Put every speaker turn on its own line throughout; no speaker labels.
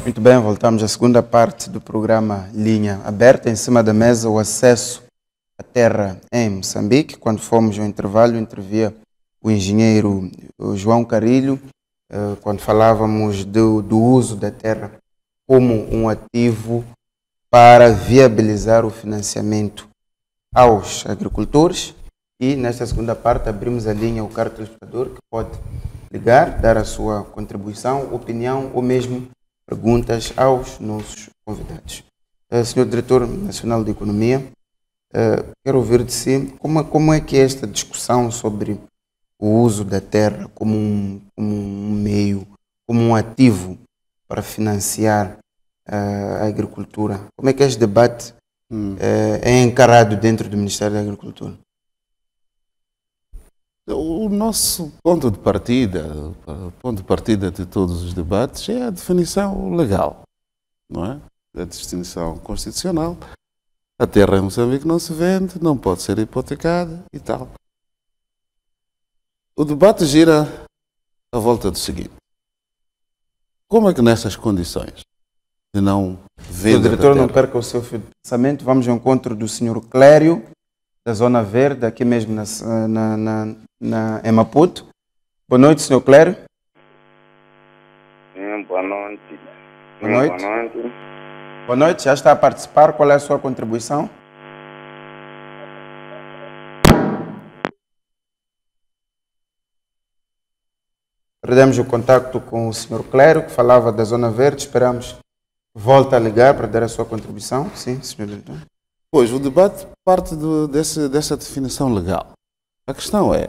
Muito bem, voltamos à segunda parte do programa Linha Aberta. Em cima da mesa, o acesso à terra em Moçambique. Quando fomos ao intervalo, intervia o engenheiro João Carilho, quando falávamos do uso da terra como um ativo para viabilizar o financiamento aos agricultores. E nesta segunda parte abrimos a linha ao caro telespectador que pode ligar, dar a sua contribuição, opinião ou mesmo perguntas aos nossos convidados. Senhor Diretor Nacional de Economia, quero ouvir de si como é que é esta discussão sobre o uso da terra como um meio, como um ativo para financiar a agricultura. Como é que este debate é encarado dentro do Ministério da Agricultura?
O nosso ponto de partida, o ponto de partida de todos os debates é a definição legal, não é? A definição constitucional. A terra em Moçambique não se vende, não pode ser hipotecada e tal. O debate gira à volta do seguinte: como é que nessas condições de não venda...
O diretor, não perca o seu fio de pensamento. Vamos ao encontro do Sr. Clério, da Zona Verde, aqui mesmo em Maputo. Boa noite, Sr. Clério.
Boa noite.
Boa noite.
Boa noite.
Boa noite, já está a participar. Qual é a sua contribuição? Perdemos o contacto com o Sr. Clério, que falava da Zona Verde. Esperamos que volte a ligar para dar a sua contribuição. Sim, Sr. Diretor.
Pois, o debate parte dessa definição legal. A questão é,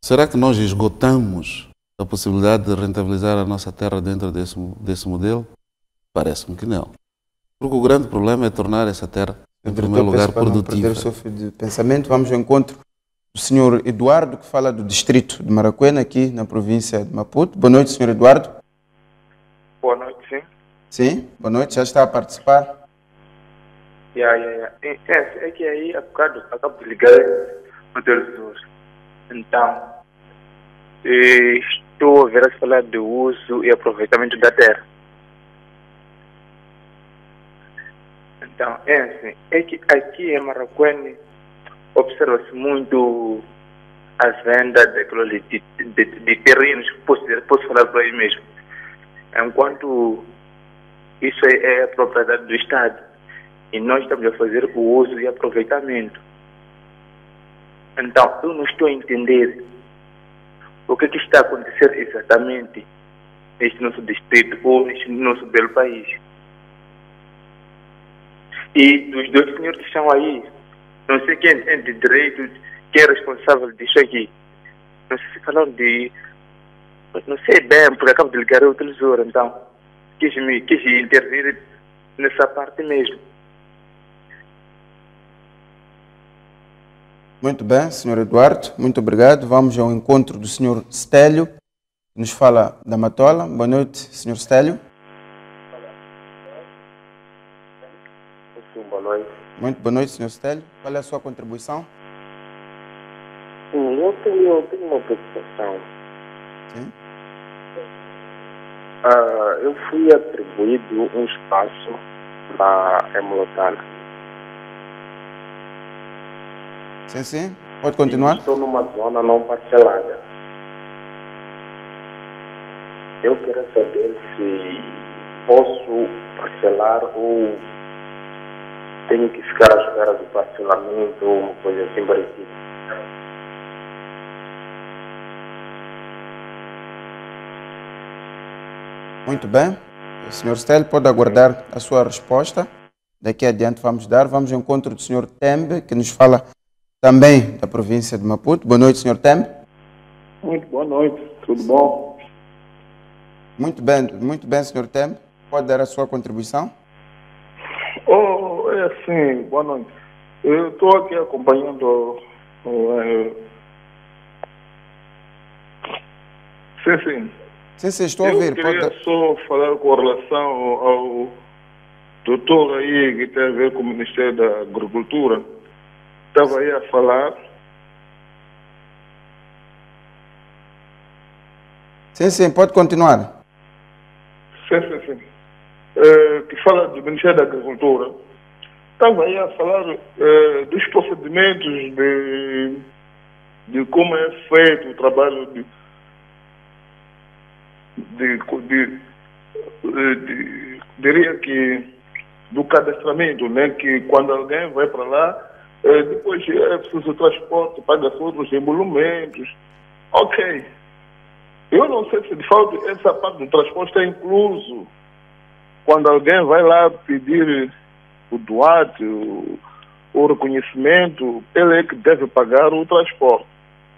será que nós esgotamos a possibilidade de rentabilizar a nossa terra dentro desse modelo? Parece-me que não. Porque o grande problema é tornar essa terra, em primeiro lugar, produtiva.
Perder o seu fio de pensamento, vamos ao encontro do Sr. Eduardo, que fala do distrito de Maracuena, aqui na província de Maputo. Boa noite, Sr. Eduardo.
Boa noite, sim.
Sim, boa noite, já está a participar.
É que aí, há bocado, acabo de ligar o televisor. Então, estou a ver a falar do uso e aproveitamento da terra. Então, é que aqui em Maracuene observa-se muito a venda de terrenos, posso falar por aí mesmo. Enquanto isso é a propriedade do Estado. E nós estamos a fazer o uso e aproveitamento. Então, eu não estou a entender o que está a acontecer exatamente neste nosso distrito ou neste nosso belo país. E dos dois senhores que estão aí, não sei quem é de direito, quem é responsável disso aqui. Não sei se falam de... Não sei bem, porque acabo de ligar o televisor, então quis intervir nessa parte mesmo.
Muito bem, Sr. Eduardo, muito obrigado. Vamos ao encontro do Sr. Stélio, que nos fala da Matola. Boa noite, Sr. Stélio.
Sim, boa noite.
Muito boa noite, Sr. Stélio. Qual é a sua contribuição?
Sim, eu tenho uma preocupação.
Sim.
Eu fui atribuído um espaço na Hemolotana.
Sim, sim. Pode continuar?
Estou numa zona não parcelada. Eu quero saber se posso parcelar ou tenho que ficar à espera do parcelamento ou uma coisa assim parecida.
Muito bem. O Sr. Stélio pode aguardar a sua resposta. Daqui adiante vamos dar. Vamos ao encontro do Sr. Tembe, que nos fala também da província de Maputo. Boa noite, Sr. Tembe.
Muito boa noite, tudo bom?
Muito bem, Sr. Tembe. Pode dar a sua contribuição?
É assim, boa noite. Eu estou aqui acompanhando... Sim.
Sim, estou a ouvir.
Eu queria só falar com relação ao doutor aí que tem a ver com o Ministério da Agricultura. Estava aí a falar.
Sim, pode continuar.
Sim. que fala do Ministério da Agricultura, estava aí a falar dos procedimentos de como é feito o trabalho diria que do cadastramento, né? Que quando alguém vai para lá, depois é preciso transporte, paga-se outros emolumentos. Ok. Eu não sei se de fato essa parte do transporte é incluso quando alguém vai lá pedir o doate, o reconhecimento, ele é que deve pagar o transporte.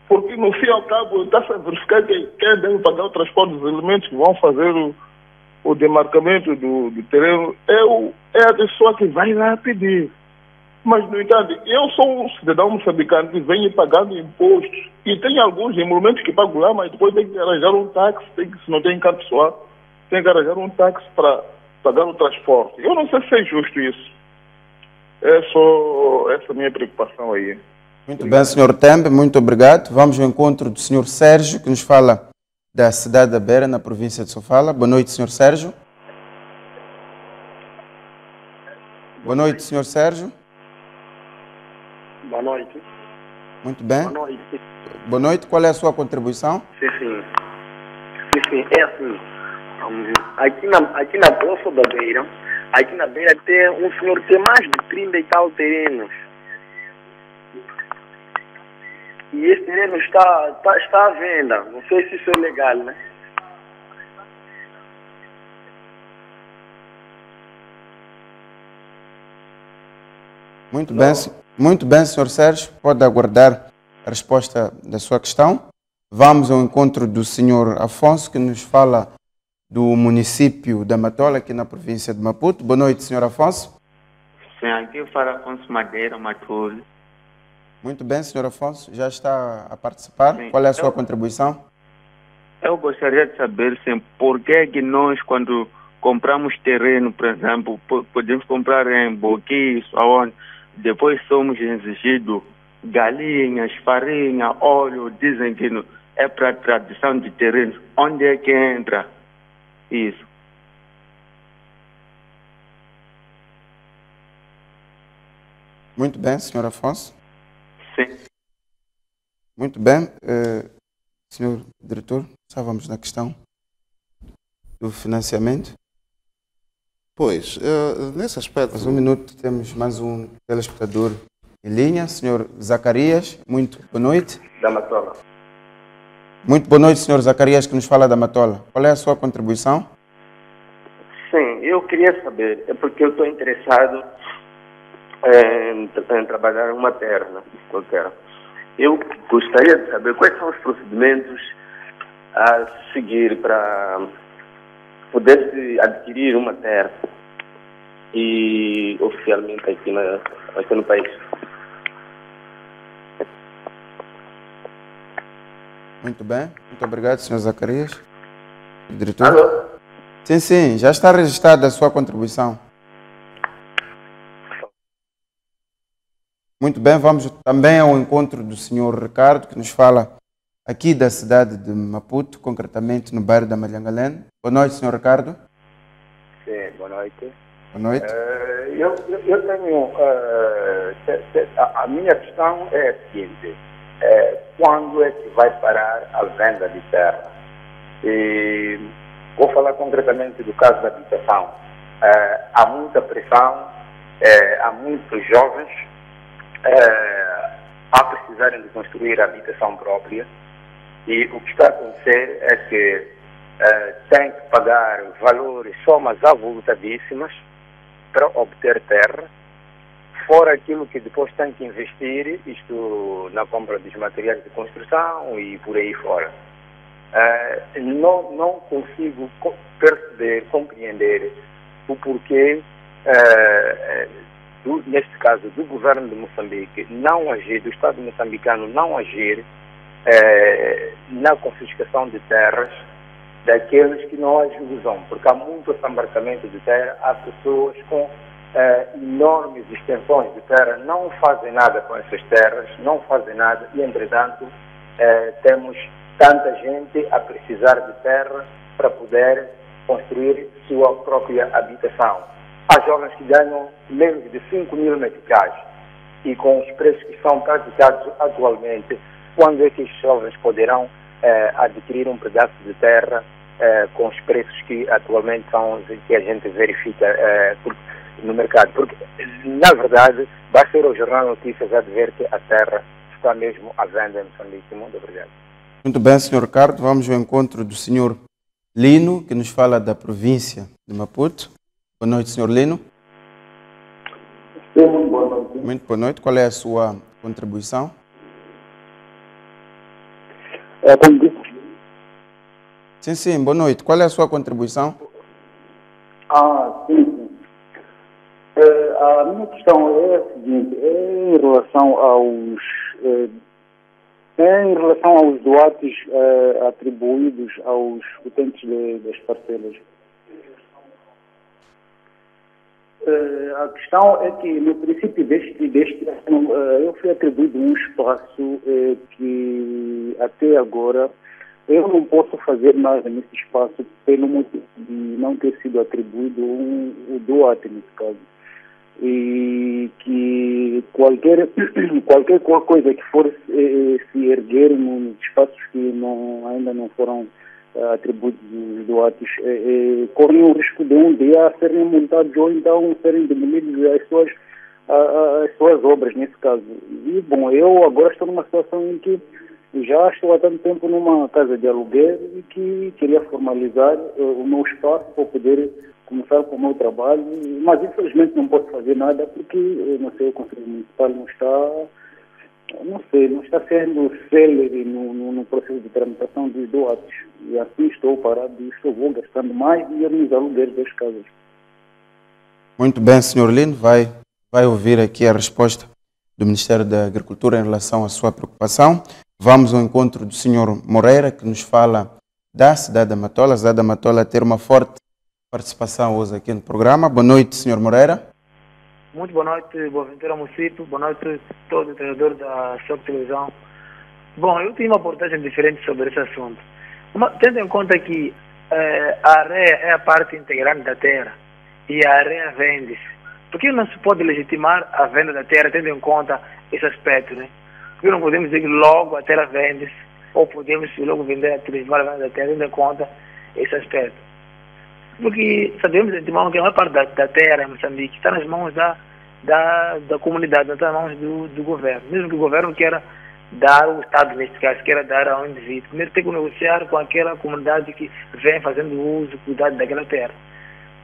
Porque no fim e ao cabo está-se a verificar que quem deve pagar o transporte dos elementos que vão fazer o demarcamento do terreno é a pessoa que vai lá pedir. Mas, no entanto, eu sou um cidadão moçambicano que venho pagando impostos e tem alguns emolumentos que pago lá, mas depois tem que arranjar um táxi, se não tem carro pessoal, tem que arranjar um táxi para pagar o transporte. Eu não sei se é justo isso. É só essa minha preocupação aí.
Muito bem, Sr. Tembe, muito obrigado. Vamos ao encontro do Sr. Sérgio, que nos fala da cidade da Beira, na província de Sofala. Boa noite, Sr. Sérgio. Boa noite, Sr. Sérgio.
Boa noite.
Muito bem.
Boa noite.
Boa noite. Qual é a sua contribuição?
Sim. É assim. Aqui na Bolsa da Beira, aqui na Beira tem um senhor que tem mais de 30 e tal terrenos. E esse terreno está à venda. Não sei se isso é legal, né?
Muito bem, Sr. Sérgio. Pode aguardar a resposta da sua questão. Vamos ao encontro do Sr. Afonso, que nos fala do município da Matola, aqui na província de Maputo. Boa noite, Sr. Afonso.
Sim, aqui fala Afonso Madeira, Matulho.
Muito bem, Sr. Afonso. Já está a participar?
Sim.
Qual é a sua contribuição?
Eu gostaria de saber, sim, por que nós, quando compramos terreno, por exemplo, podemos comprar em Boquis, aonde depois somos exigidos galinhas, farinha, óleo, dizem que é para tradição de terrenos. Onde é que entra isso?
Muito bem, Sr. Afonso.
Sim.
Muito bem. Senhor Diretor, estávamos na questão do financiamento.
Pois, nesse aspecto...
Mais um minuto, temos mais um telespectador em linha. Senhor Zacarias, muito boa noite.
Da Matola.
Muito boa noite, Senhor Zacarias, que nos fala da Matola. Qual é a sua contribuição?
Sim, eu queria saber, é porque eu estou interessado em trabalhar em uma terra, né? Qualquer. Eu gostaria de saber quais são os procedimentos a seguir para poder adquirir uma terra e oficialmente aqui no país.
Muito bem, muito obrigado, Sr. Zacarias. Diretor?
Alô?
Sim, já está registrada a sua contribuição. Muito bem, vamos também ao encontro do Sr. Ricardo, que nos fala aqui da cidade de Maputo, concretamente no bairro da Malhangalene. Boa noite, Sr. Ricardo.
Sim, boa noite.
Boa noite.
Eu tenho... a minha questão é a seguinte. Quando é que vai parar a venda de terra? E vou falar concretamente do caso da habitação. Há muita pressão, há muitos jovens a precisarem de construir a habitação própria, e o que está a acontecer é que tem que pagar valores, somas avultadíssimas para obter terra, fora aquilo que depois tem que investir, isto na compra dos materiais de construção e por aí fora. Não consigo perceber, compreender o porquê, neste caso, do governo de Moçambique não agir, do Estado moçambicano não agir na confiscação de terras daqueles que não as usam, porque há muito assambarcamento de terra, há pessoas com enormes extensões de terra, não fazem nada com essas terras, não fazem nada, e entretanto temos tanta gente a precisar de terra para poder construir sua própria habitação. Há jovens que ganham menos de 5.000 meticais e com os preços que são praticados atualmente, quando é que os jovens poderão adquirir um pedaço de terra com os preços que atualmente são os que a gente verifica no mercado? Porque, na verdade, basta ir ao Jornal de Notícias a ver que a terra está mesmo à venda em Moçambique. Muito obrigado.
Muito bem, Sr. Ricardo. Vamos ao encontro do Sr. Lino, que nos fala da província de Maputo. Boa noite, Sr. Lino.
Sim, muito boa noite.
Muito boa noite. Qual é a sua contribuição?
Como disse?
Sim, boa noite. Qual é a sua contribuição?
Sim. A minha questão é a seguinte, em relação aos doates atribuídos aos utentes das parcelas. A questão é que, no princípio deste ano, eu fui atribuído um espaço que, até agora, eu não posso fazer nada nesse espaço pelo motivo de não ter sido atribuído o doate, nesse caso. E que qualquer coisa que for se erguer nos espaços que ainda não foram atribuídos os doates, correm o risco de um dia serem multados ou então serem demolidos as suas obras, nesse caso. E, bom, eu agora estou numa situação em que já estou há tanto tempo numa casa de aluguer e que queria formalizar o meu espaço para poder começar com o meu trabalho, mas infelizmente não posso fazer nada porque, não sei, o Conselho Municipal não está sendo célere no processo de tramitação dos doates. E assim estou parado e vou gastando mais dinheiro nos alugueres das casas.
Muito bem, Sr. Lino. Vai ouvir aqui a resposta do Ministério da Agricultura em relação à sua preocupação. Vamos ao encontro do Sr. Moreira, que nos fala da cidade da Matola. A cidade da Matola ter uma forte participação hoje aqui no programa. Boa noite, Sr. Moreira.
Muito boa noite, Boaventura Município. Boa noite a todos os treinadores da sua televisão. Bom, eu tenho uma abordagem diferente sobre esse assunto. Tendo em conta que a areia é a parte integrante da terra e a areia vende-se, por que não se pode legitimar a venda da terra tendo em conta esse aspecto, né? Porque não podemos dizer que logo a terra vende-se ou podemos logo vender a venda da terra tendo em conta esse aspecto. Porque sabemos de antemão que a maior parte da terra em Moçambique está nas mãos da comunidade, não está nas mãos do governo. Mesmo que o governo queira dar, o Estado neste caso, queira dar ao indivíduo, primeiro tem que negociar com aquela comunidade que vem fazendo uso, cuidado daquela terra.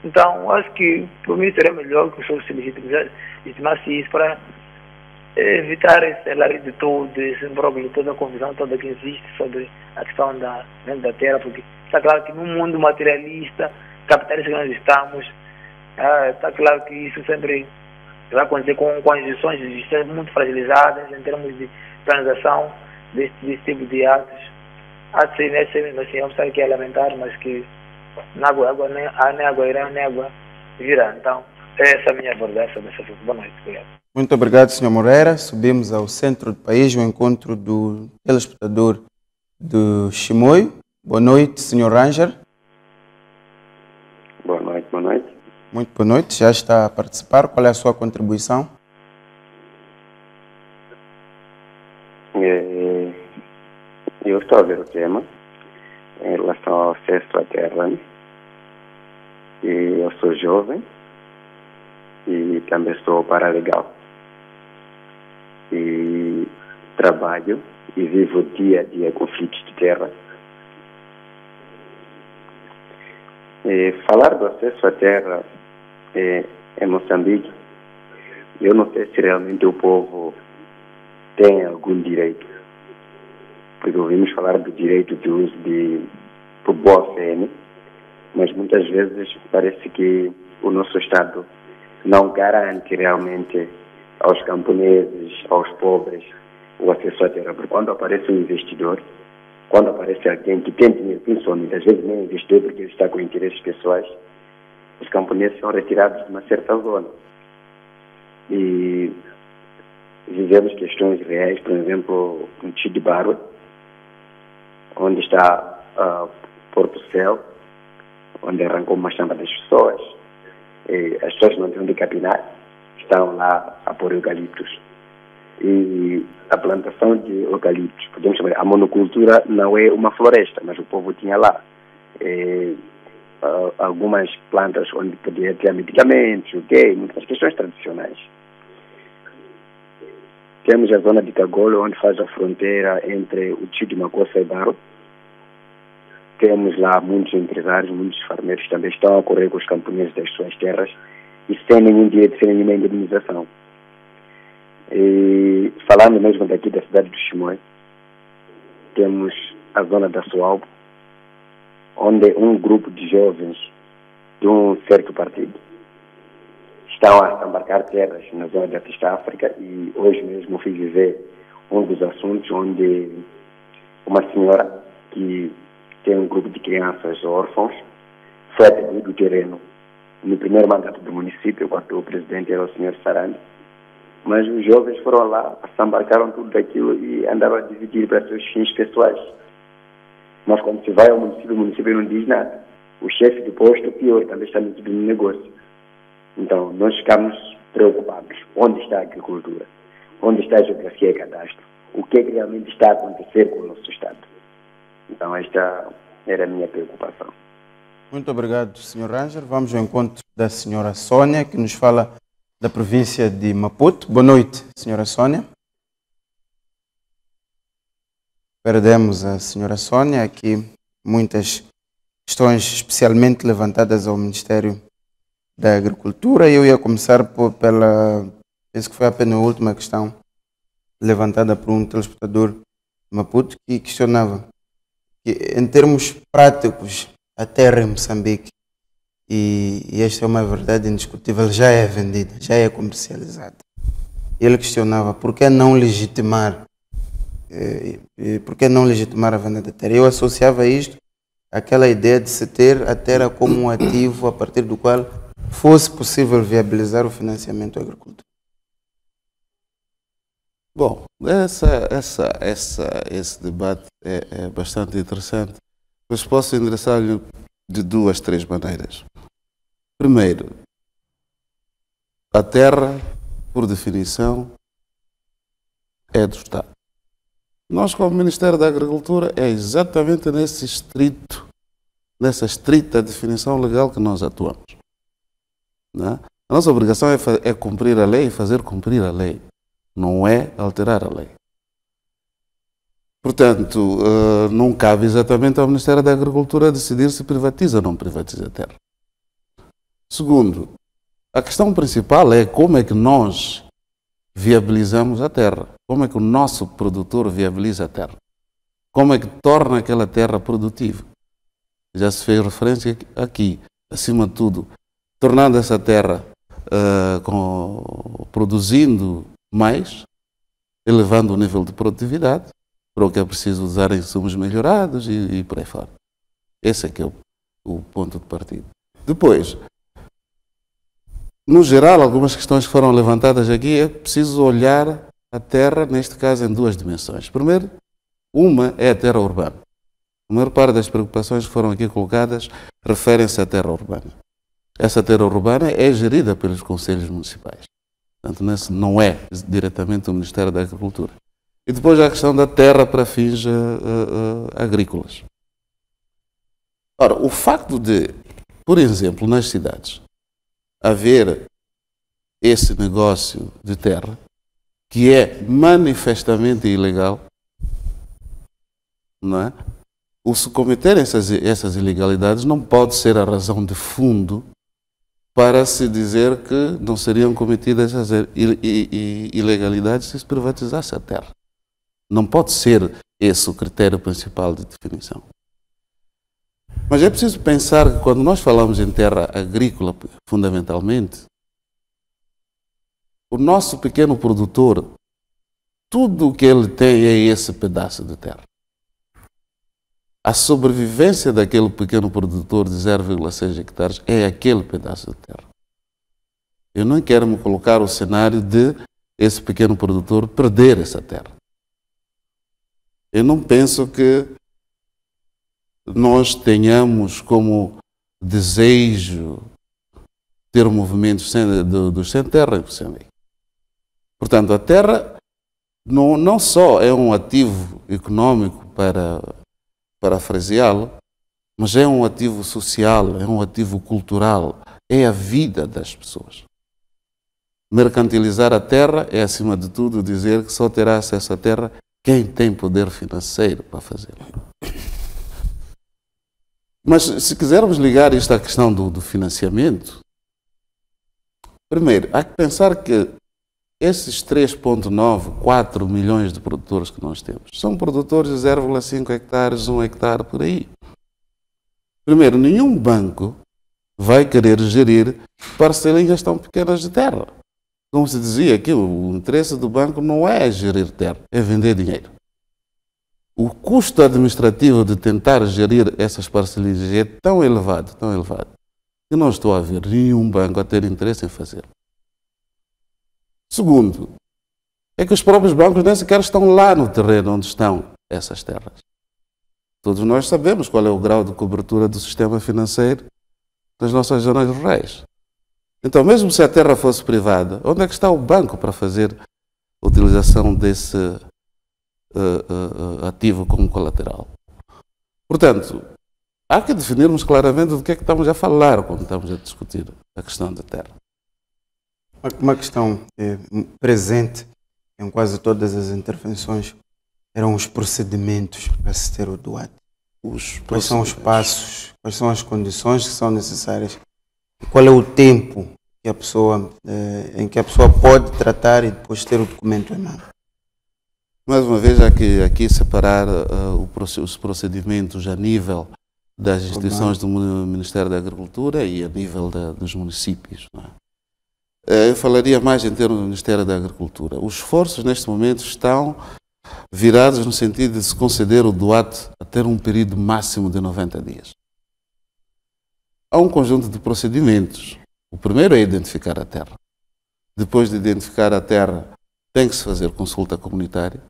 Então, acho que para mim seria melhor que o senhor se legitimasse isso para evitar esse alarido todo, esse imbróglio, toda a confusão toda que existe sobre a questão da venda da terra, porque está claro que no mundo materialista, capitalista que nós estamos, está claro que isso sempre vai acontecer com as instituições existentes muito fragilizadas em termos de transação desse tipo de atos. Há de ser mesmo assim, vamos saber que é lamentar, mas que nem água irá, nem água virá. Então, essa é a minha abordagem sobre esse assunto. Boa noite, obrigado.
Muito obrigado, Sr. Moreira. Subimos ao centro do país, o encontro do telespectador do Chimoio. Boa noite, Sr. Ranger.
Boa noite, boa noite.
Muito boa noite, já está a participar. Qual é a sua contribuição?
Eu estou a ver o tema em relação ao acesso à terra. E eu sou jovem e também sou paralegal. E trabalho e vivo dia a dia conflitos de terra. Falar do acesso à terra em Moçambique, eu não sei se realmente o povo tem algum direito, porque ouvimos falar do direito de uso por boa fé, né? Mas muitas vezes parece que o nosso Estado não garante realmente aos camponeses, aos pobres, o acesso à terra. Porque quando aparece um investidor, quando aparece alguém que tem dinheiro, principalmente, às vezes nem é investidor porque ele está com interesses pessoais, os camponeses são retirados de uma certa zona. E vivemos questões reais, por exemplo, no Tidibaro, onde está Porto Céu, onde arrancou uma chamba das pessoas. As pessoas não têm onde capinar, estão lá a pôr eucaliptos. E a plantação de eucaliptos, podemos chamar, a monocultura não é uma floresta, mas o povo tinha lá algumas plantas onde podia ter medicamentos, muitas questões tradicionais. Temos a zona de Cagolo, onde faz a fronteira entre o Tio de Macossa e Baro. Temos lá muitos empresários, muitos farmeiros que também estão a correr com os camponeses das suas terras e sem nenhum direito, sem nenhuma indemnização. E falando mesmo daqui da cidade do Chimoio, temos a zona da Sualbo, onde um grupo de jovens de um certo partido estão a embarcar terras na zona da Pista África, e hoje mesmo fui viver um dos assuntos onde uma senhora que tem um grupo de crianças órfãos foi atribuído o terreno no primeiro mandato do município, quando o presidente era o senhor Sarandi, mas os jovens foram lá, se embarcaram tudo daquilo e andaram a dividir para seus fins pessoais. Mas quando se vai ao município, o município não diz nada. O chefe do posto, pior, também está metido no negócio. Então, nós ficamos preocupados. Onde está a agricultura? Onde está a geografia e cadastro? O que é que realmente está a acontecer com o nosso Estado? Então, esta era a minha preocupação.
Muito obrigado, Sr. Ranger. Vamos ao encontro da Sra. Sônia, que nos fala da província de Maputo. Boa noite, Sra. Sônia. Perdemos a Sra. Sônia. Aqui muitas questões especialmente levantadas ao Ministério da Agricultura. Eu ia começar pela, penso que foi a penúltima questão levantada por um telespectador de Maputo, que questionava que, em termos práticos, a terra em Moçambique, e esta é uma verdade indiscutível, já é vendida, já é comercializada. Ele questionava por que não legitimar a venda da terra. Eu associava isto àquela ideia de se ter a terra como um ativo a partir do qual fosse possível viabilizar o financiamento da agricultura.
Bom, esse debate é bastante interessante, mas posso endereçar-lhe de duas, três maneiras. Primeiro, a terra, por definição, é do Estado. Nós, como Ministério da Agricultura, é exatamente nessa estrita definição legal que nós atuamos. Não é? A nossa obrigação é cumprir a lei e fazer cumprir a lei, não é alterar a lei. Portanto, não cabe exatamente ao Ministério da Agricultura decidir se privatiza ou não privatiza a terra. Segundo, a questão principal é como é que nós viabilizamos a terra, como é que o nosso produtor viabiliza a terra, como é que torna aquela terra produtiva. Já se fez referência aqui, acima de tudo, tornando essa terra produzindo mais, elevando o nível de produtividade, para o que é preciso usar insumos melhorados e por aí fora. Esse é que é o ponto de partida. Depois, no geral, algumas questões que foram levantadas aqui, é preciso olhar a terra, neste caso, em duas dimensões. Primeiro, uma é a terra urbana. A maior parte das preocupações que foram aqui colocadas referem-se à terra urbana. Essa terra urbana é gerida pelos conselhos municipais. Portanto, não é diretamente o Ministério da Agricultura. E depois a questão da terra para fins agrícolas. Ora, o facto de, por exemplo, nas cidades, haver esse negócio de terra, que é manifestamente ilegal, não é? O se cometerem essas ilegalidades não pode ser a razão de fundo para se dizer que não seriam cometidas essas ilegalidades se se privatizasse a terra. Não pode ser esse o critério principal de definição. Mas é preciso pensar que quando nós falamos em terra agrícola, fundamentalmente, o nosso pequeno produtor, tudo o que ele tem é esse pedaço de terra. A sobrevivência daquele pequeno produtor de 0,6 hectares é aquele pedaço de terra. Eu não quero me colocar o cenário de esse pequeno produtor perder essa terra. Eu não penso que nós tenhamos como desejo ter movimentos dos sem terra em Moçambique. Portanto, a terra não só é um ativo econômico, para parafraseá-lo, mas é um ativo social, é um ativo cultural, é a vida das pessoas. Mercantilizar a terra é, acima de tudo, dizer que só terá acesso à terra quem tem poder financeiro para fazê-lo. Mas se quisermos ligar isto à questão do financiamento, primeiro, há que pensar que esses 3,9, 4 milhões de produtores que nós temos são produtores de 0,5 hectares, 1 hectare, por aí. Primeiro, nenhum banco vai querer gerir parcelinhas tão pequenas de terra. Como se dizia aqui, o interesse do banco não é gerir terra, é vender dinheiro. O custo administrativo de tentar gerir essas parcelinhas é tão elevado, que não estou a ver nenhum banco a ter interesse em fazê-lo. Segundo, é que os próprios bancos nem sequer estão lá no terreno onde estão essas terras. Todos nós sabemos qual é o grau de cobertura do sistema financeiro das nossas zonas rurais. Então, mesmo se a terra fosse privada, onde é que está o banco para fazer a utilização desse ativo como colateral? Portanto, há que definirmos claramente do que é que estamos a falar quando estamos a discutir a questão da terra.
Uma questão presente em quase todas as intervenções eram os procedimentos para se ter o DUAT. Quais são os passos, quais são as condições que são necessárias e qual é o tempo que em que a pessoa pode tratar e depois ter o documento em mão.
Mais uma vez, há que aqui separar os procedimentos a nível das instituições do Ministério da Agricultura e a nível dos municípios. Não é? Eu falaria mais em termos do Ministério da Agricultura. Os esforços neste momento estão virados no sentido de se conceder o DUAT a ter um período máximo de 90 dias. Há um conjunto de procedimentos. O primeiro é identificar a terra. Depois de identificar a terra, tem que se fazer consulta comunitária.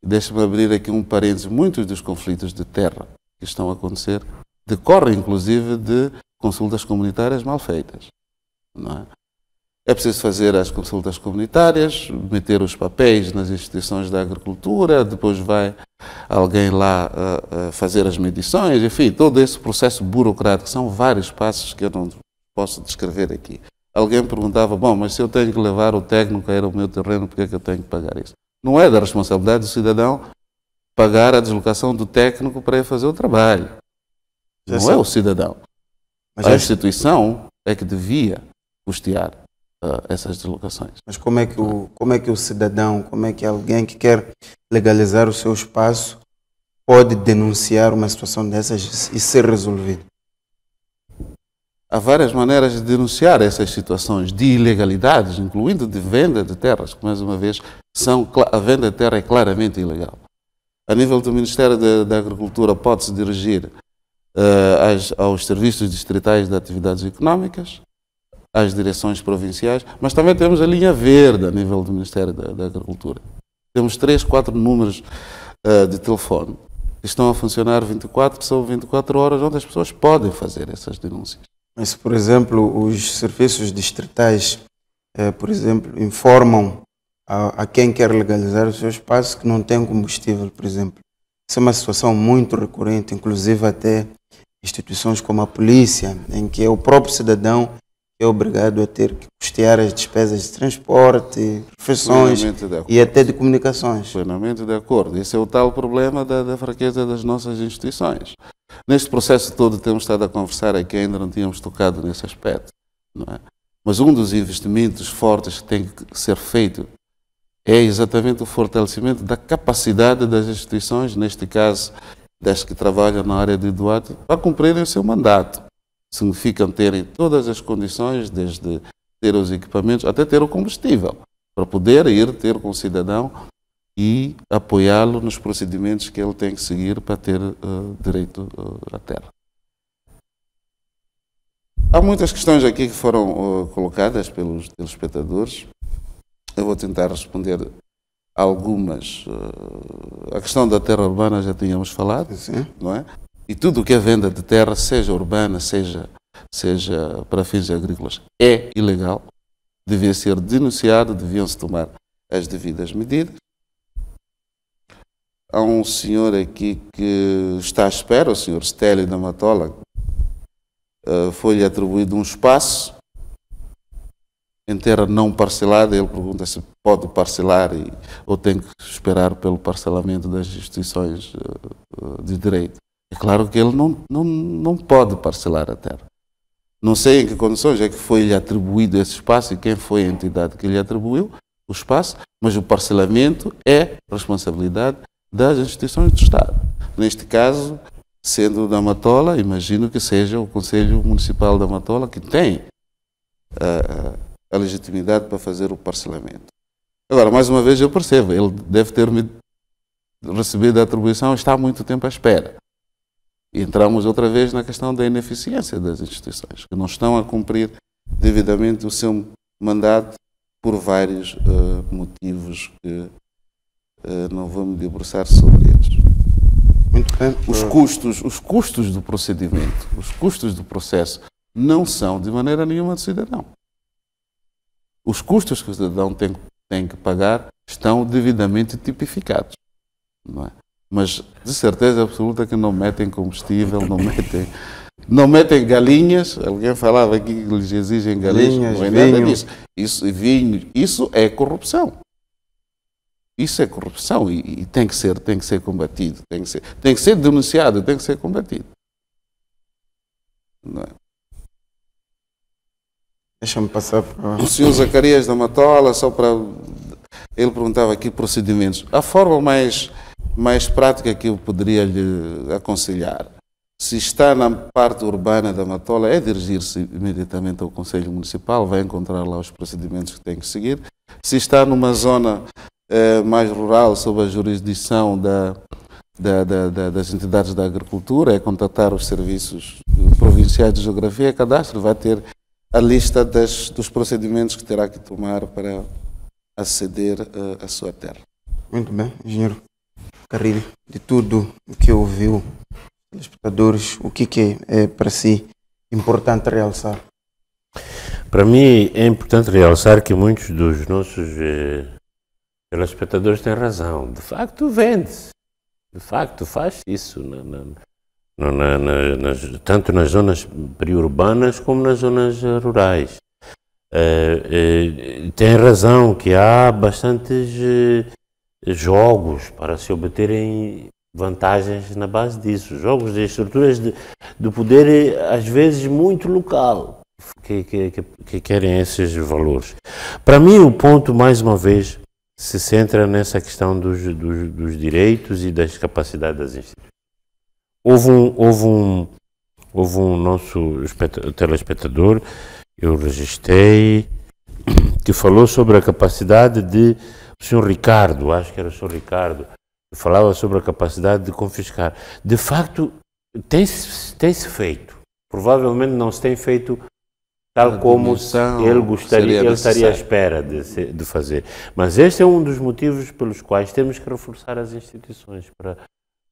Deixe-me abrir aqui um parênteses. Muitos dos conflitos de terra que estão a acontecer decorrem, inclusive, de consultas comunitárias mal feitas. Não é? É preciso fazer as consultas comunitárias, meter os papéis nas instituições da agricultura, depois vai alguém lá fazer as medições, enfim, todo esse processo burocrático. São vários passos que eu não posso descrever aqui. Alguém perguntava, bom, mas se eu tenho que levar o técnico a ir ao meu terreno, por que é que eu tenho que pagar isso? Não é da responsabilidade do cidadão pagar a deslocação do técnico para ir fazer o trabalho. Não é o cidadão. Mas a instituição é que devia custear essas deslocações.
Mas como é que o cidadão, como é que alguém que quer legalizar o seu espaço pode denunciar uma situação dessas e ser resolvido?
Há várias maneiras de denunciar essas situações de ilegalidades, incluindo de venda de terras, que, mais uma vez, a venda de terra é claramente ilegal. A nível do Ministério da Agricultura, pode-se dirigir aos serviços distritais de atividades económicas, às direções provinciais, mas também temos a linha verde a nível do Ministério da Agricultura. Temos 3, 4 números de telefone que estão a funcionar 24 sobre 24 horas, onde as pessoas podem fazer essas denúncias.
Mas, por exemplo, os serviços distritais, por exemplo, informam a quem quer legalizar o seu espaço que não tem combustível, por exemplo. Isso é uma situação muito recorrente, inclusive até instituições como a polícia, em que é o próprio cidadão é obrigado a ter que custear as despesas de transporte, refeições e até de comunicações.
Plenamente de acordo. Esse é o tal problema da fraqueza das nossas instituições. Neste processo todo temos estado a conversar aqui, ainda não tínhamos tocado nesse aspecto. Não é? Mas um dos investimentos fortes que tem que ser feito é exatamente o fortalecimento da capacidade das instituições, neste caso das que trabalham na área de DUAT, para cumprirem o seu mandato. Significam terem todas as condições, desde ter os equipamentos até ter o combustível, para poder ir ter com o cidadão e apoiá-lo nos procedimentos que ele tem que seguir para ter direito à terra. Há muitas questões aqui que foram colocadas pelos telespectadores. Eu vou tentar responder algumas. A questão da terra urbana já tínhamos falado,
sim,
não é? E tudo o que é venda de terra, seja urbana, seja seja para fins agrícolas. É ilegal, devia ser denunciado, deviam-se tomar as devidas medidas. Há um senhor aqui que está à espera, o senhor Stélio da Matola, foi-lhe atribuído um espaço em terra não parcelada. Ele pergunta se pode parcelar ou tem que esperar pelo parcelamento das instituições de direito. É claro que ele não pode parcelar a terra. Não sei em que condições é que foi-lhe atribuído esse espaço e quem foi a entidade que lhe atribuiu o espaço, mas o parcelamento é responsabilidade das instituições do Estado. Neste caso, sendo da Matola, imagino que seja o Conselho Municipal da Matola que tem a legitimidade para fazer o parcelamento. Agora, mais uma vez, eu percebo, ele deve ter recebido a atribuição, está há muito tempo à espera. E entramos outra vez na questão da ineficiência das instituições, que não estão a cumprir devidamente o seu mandato por vários motivos que não vou me debruçar sobre eles.
Muito bem.
Os custos do procedimento, os custos do processo não são de maneira nenhuma do cidadão. Os custos que o cidadão tem que pagar estão devidamente tipificados, não é? Mas de certeza absoluta que não metem combustível, não metem galinhas. Alguém falava aqui que eles exigem galinhas, não é nada disso. Isso é corrupção. Isso é corrupção e tem que ser combatido, tem que ser denunciado, tem que ser combatido. Não é?
Deixa-me passar para...
O senhor Zacarias da Matola, só para... Ele perguntava aqui procedimentos. A forma mais prática que eu poderia lhe aconselhar, se está na parte urbana da Matola, é dirigir-se imediatamente ao Conselho Municipal, vai encontrar lá os procedimentos que tem que seguir. Se está numa zona mais rural, sob a jurisdição das entidades da agricultura, é contatar os serviços provinciais de geografia e cadastro, vai ter a lista dos procedimentos que terá que tomar para aceder à sua terra.
Muito bem, engenheiro Carrilho, de tudo o que ouviu, telespectadores, o que é para si importante realçar?
Para mim é importante realçar que muitos dos nossos telespectadores têm razão. De facto, vende-se. De facto, faz isso, tanto nas zonas periurbanas como nas zonas rurais. Tem razão que há bastantes jogos para se obterem vantagens na base disso. Jogos de estruturas de poder, às vezes, muito local, que querem esses valores. Para mim, o ponto, mais uma vez, se centra nessa questão dos direitos e das capacidades das instituições. Houve um nosso telespectador, eu registrei, que falou sobre a capacidade o senhor Ricardo, acho que era o senhor Ricardo, que falava sobre a capacidade de confiscar. De facto, tem-se feito. Provavelmente não se tem feito tal como ele gostaria, ele estaria à espera de fazer. Mas este é um dos motivos pelos quais temos que reforçar as instituições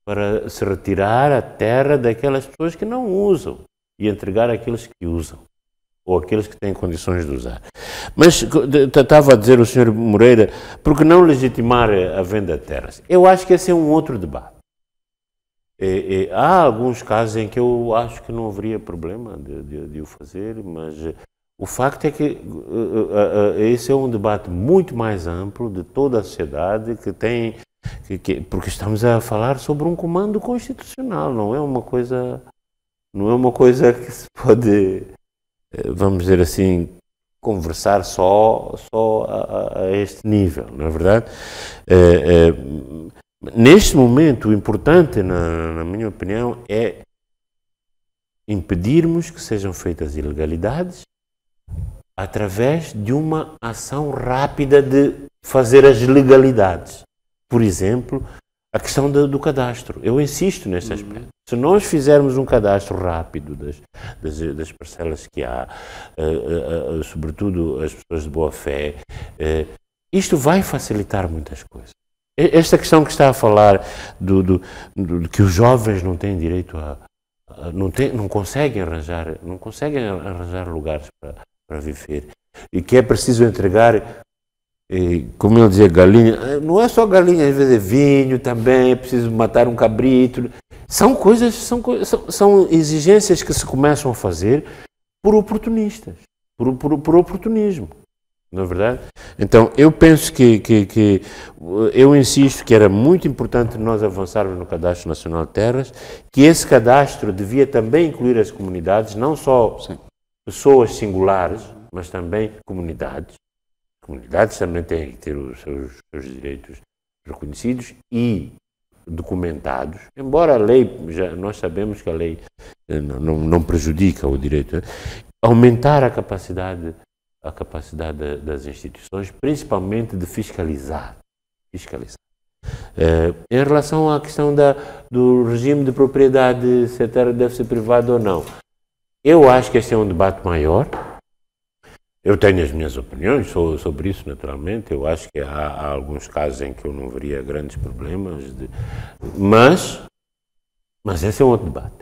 para se retirar a terra daquelas pessoas que não usam e entregar àqueles que usam ou aqueles que têm condições de usar. Mas estava a dizer o Sr. Moreira, por que não legitimar a venda de terras? Eu acho que esse é um outro debate. Há alguns casos em que eu acho que não haveria problema de o fazer, mas o facto é que esse é um debate muito mais amplo de toda a sociedade porque estamos a falar sobre um comando constitucional, não é uma coisa que se pode, vamos dizer assim, conversar só a este nível, não é verdade? Neste momento, o importante, na minha opinião, é impedirmos que sejam feitas ilegalidades através de uma ação rápida de fazer as legalidades. Por exemplo, a questão do cadastro. Eu insisto nesse aspecto. Se nós fizermos um cadastro rápido das parcelas que há, sobretudo as pessoas de boa fé, isto vai facilitar muitas coisas. Esta questão que está a falar de que os jovens não têm direito não conseguem arranjar lugares para viver. E que é preciso entregar, como ele dizia, galinha. Não é só galinha, às vezes é vinho também, é preciso matar um cabrito. São exigências que se começam a fazer por oportunistas, por oportunismo. Não é verdade? Então, eu penso eu insisto que era muito importante nós avançarmos no Cadastro Nacional de Terras, que esse cadastro devia também incluir as comunidades, não só pessoas singulares, mas também comunidades. Comunidades também têm que ter os seus direitos reconhecidos e documentados, embora a lei, nós sabemos que a lei não prejudica o direito, aumentar a capacidade das instituições, principalmente de fiscalizar. Em relação à questão do regime de propriedade, se a terra deve ser privada ou não, eu acho que este é um debate maior. Eu tenho as minhas opiniões sobre isso, naturalmente. Eu acho que há alguns casos em que eu não veria grandes problemas, mas esse é um outro debate.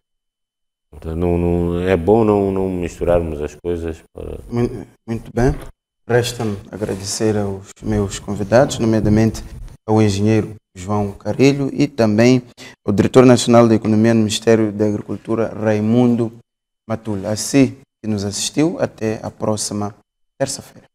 Não, é bom não misturarmos as coisas.
Muito bem. Resta-me agradecer aos meus convidados, nomeadamente ao engenheiro João Carilho e também ao Diretor Nacional da Economia no Ministério da Agricultura, Raimundo Matula. Assim que nos assistiu, até a próxima terça-feira.